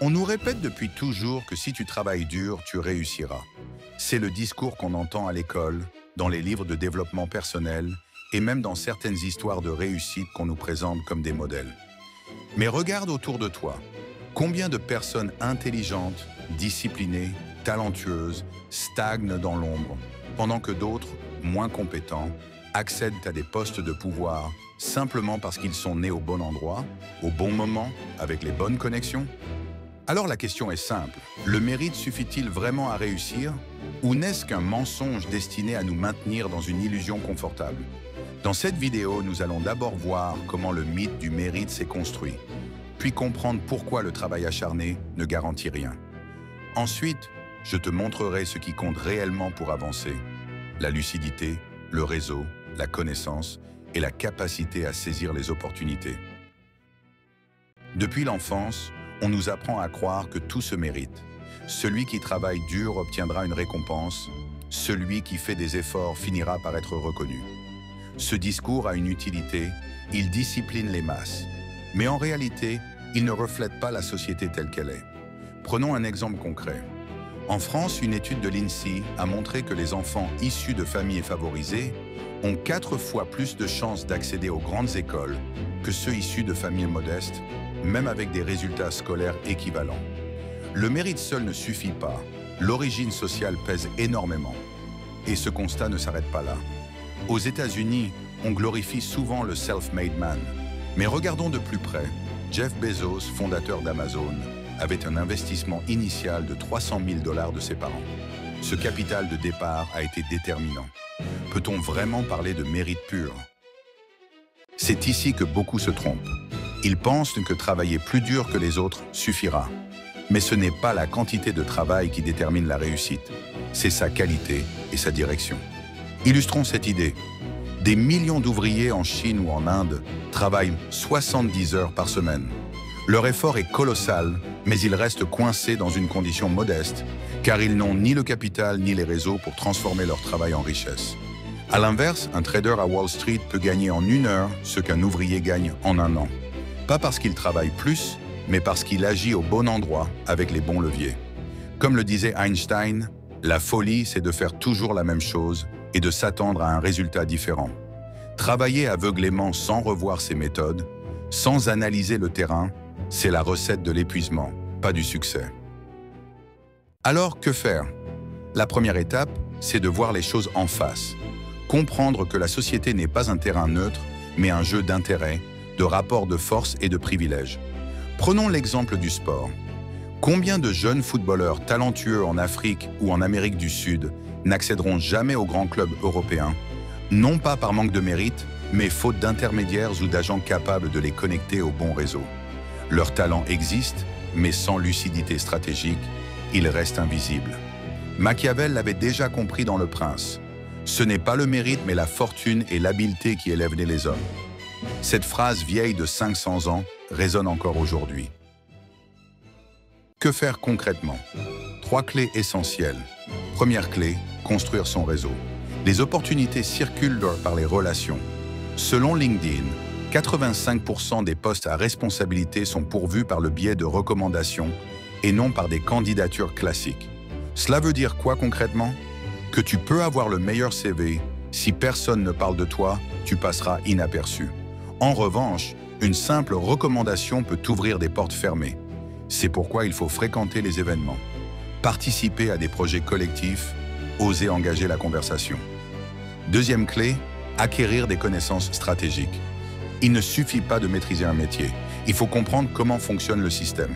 On nous répète depuis toujours que si tu travailles dur, tu réussiras. C'est le discours qu'on entend à l'école, dans les livres de développement personnel et même dans certaines histoires de réussite qu'on nous présente comme des modèles. Mais regarde autour de toi. Combien de personnes intelligentes, disciplinées, talentueuses, stagnent dans l'ombre, pendant que d'autres, moins compétents, accèdent à des postes de pouvoir simplement parce qu'ils sont nés au bon endroit, au bon moment, avec les bonnes connexions? Alors la question est simple, le mérite suffit-il vraiment à réussir? Ou n'est-ce qu'un mensonge destiné à nous maintenir dans une illusion confortable? Dans cette vidéo, nous allons d'abord voir comment le mythe du mérite s'est construit, puis comprendre pourquoi le travail acharné ne garantit rien. Ensuite, je te montrerai ce qui compte réellement pour avancer, la lucidité, le réseau, la connaissance et la capacité à saisir les opportunités. Depuis l'enfance, on nous apprend à croire que tout se mérite. Celui qui travaille dur obtiendra une récompense, celui qui fait des efforts finira par être reconnu. Ce discours a une utilité, il discipline les masses. Mais en réalité, il ne reflète pas la société telle qu'elle est. Prenons un exemple concret. En France, une étude de l'INSEE a montré que les enfants issus de familles favorisées ont 4 fois plus de chances d'accéder aux grandes écoles que ceux issus de familles modestes, même avec des résultats scolaires équivalents. Le mérite seul ne suffit pas, l'origine sociale pèse énormément. Et ce constat ne s'arrête pas là. Aux États-Unis, on glorifie souvent le self-made man. Mais regardons de plus près, Jeff Bezos, fondateur d'Amazon, avait un investissement initial de 300 000 $ de ses parents. Ce capital de départ a été déterminant. Peut-on vraiment parler de mérite pur? C'est ici que beaucoup se trompent. Ils pensent que travailler plus dur que les autres suffira. Mais ce n'est pas la quantité de travail qui détermine la réussite. C'est sa qualité et sa direction. Illustrons cette idée. Des millions d'ouvriers en Chine ou en Inde travaillent 70 heures par semaine. Leur effort est colossal, mais ils restent coincés dans une condition modeste, car ils n'ont ni le capital ni les réseaux pour transformer leur travail en richesse. À l'inverse, un trader à Wall Street peut gagner en 1 heure ce qu'un ouvrier gagne en 1 an. Pas parce qu'il travaille plus, mais parce qu'il agit au bon endroit avec les bons leviers. Comme le disait Einstein, la folie, c'est de faire toujours la même chose et de s'attendre à un résultat différent. Travailler aveuglément sans revoir ses méthodes, sans analyser le terrain, c'est la recette de l'épuisement, pas du succès. Alors, que faire? La première étape, c'est de voir les choses en face. Comprendre que la société n'est pas un terrain neutre, mais un jeu d'intérêts, de rapports de force et de privilèges. Prenons l'exemple du sport. Combien de jeunes footballeurs talentueux en Afrique ou en Amérique du Sud n'accéderont jamais aux grands clubs européens, non pas par manque de mérite, mais faute d'intermédiaires ou d'agents capables de les connecter au bon réseau. Leur talent existe, mais sans lucidité stratégique, ils restent invisibles. Machiavel l'avait déjà compris dans Le Prince. Ce n'est pas le mérite, mais la fortune et l'habileté qui élèvent les hommes. Cette phrase vieille de 500 ans résonne encore aujourd'hui. Que faire concrètement? 3 clés essentielles. Première clé, construire son réseau. Les opportunités circulent par les relations. Selon LinkedIn, 85% des postes à responsabilité sont pourvus par le biais de recommandations et non par des candidatures classiques. Cela veut dire quoi concrètement? Que tu peux avoir le meilleur CV, si personne ne parle de toi, tu passeras inaperçu. En revanche, une simple recommandation peut t'ouvrir des portes fermées. C'est pourquoi il faut fréquenter les événements, participer à des projets collectifs, oser engager la conversation. Deuxième clé, acquérir des connaissances stratégiques. Il ne suffit pas de maîtriser un métier, il faut comprendre comment fonctionne le système.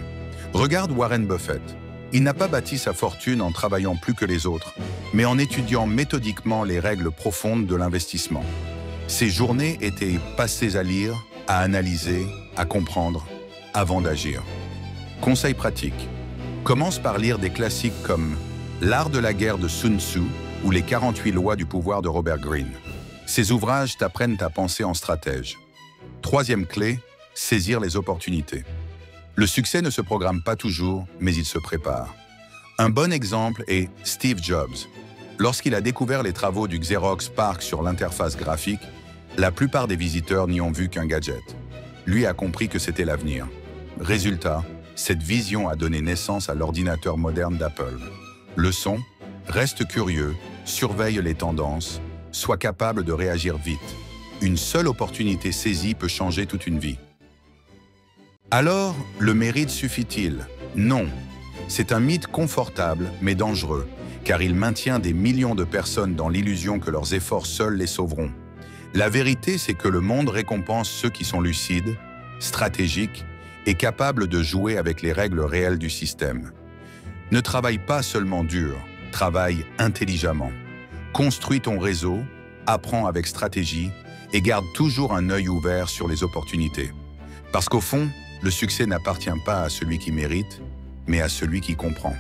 Regarde Warren Buffett. Il n'a pas bâti sa fortune en travaillant plus que les autres, mais en étudiant méthodiquement les règles profondes de l'investissement. Ses journées étaient passées à lire, à analyser, à comprendre, avant d'agir. Conseil pratique. Commence par lire des classiques comme L'art de la guerre de Sun Tzu ou Les 48 lois du pouvoir de Robert Greene. Ces ouvrages t'apprennent à penser en stratège. Troisième clé, saisir les opportunités. Le succès ne se programme pas toujours, mais il se prépare. Un bon exemple est Steve Jobs. Lorsqu'il a découvert les travaux du Xerox PARC sur l'interface graphique, la plupart des visiteurs n'y ont vu qu'un gadget. Lui a compris que c'était l'avenir. Résultat, Cette vision a donné naissance à l'ordinateur moderne d'Apple. Leçon: reste curieux, surveille les tendances, sois capable de réagir vite. Une seule opportunité saisie peut changer toute une vie. Alors, le mérite suffit-il? Non. C'est un mythe confortable mais dangereux, car il maintient des millions de personnes dans l'illusion que leurs efforts seuls les sauveront. La vérité, c'est que le monde récompense ceux qui sont lucides, stratégiques et capables de jouer avec les règles réelles du système. Ne travaille pas seulement dur, travaille intelligemment. Construis ton réseau, apprends avec stratégie et garde toujours un œil ouvert sur les opportunités. Parce qu'au fond, le succès n'appartient pas à celui qui mérite, mais à celui qui comprend.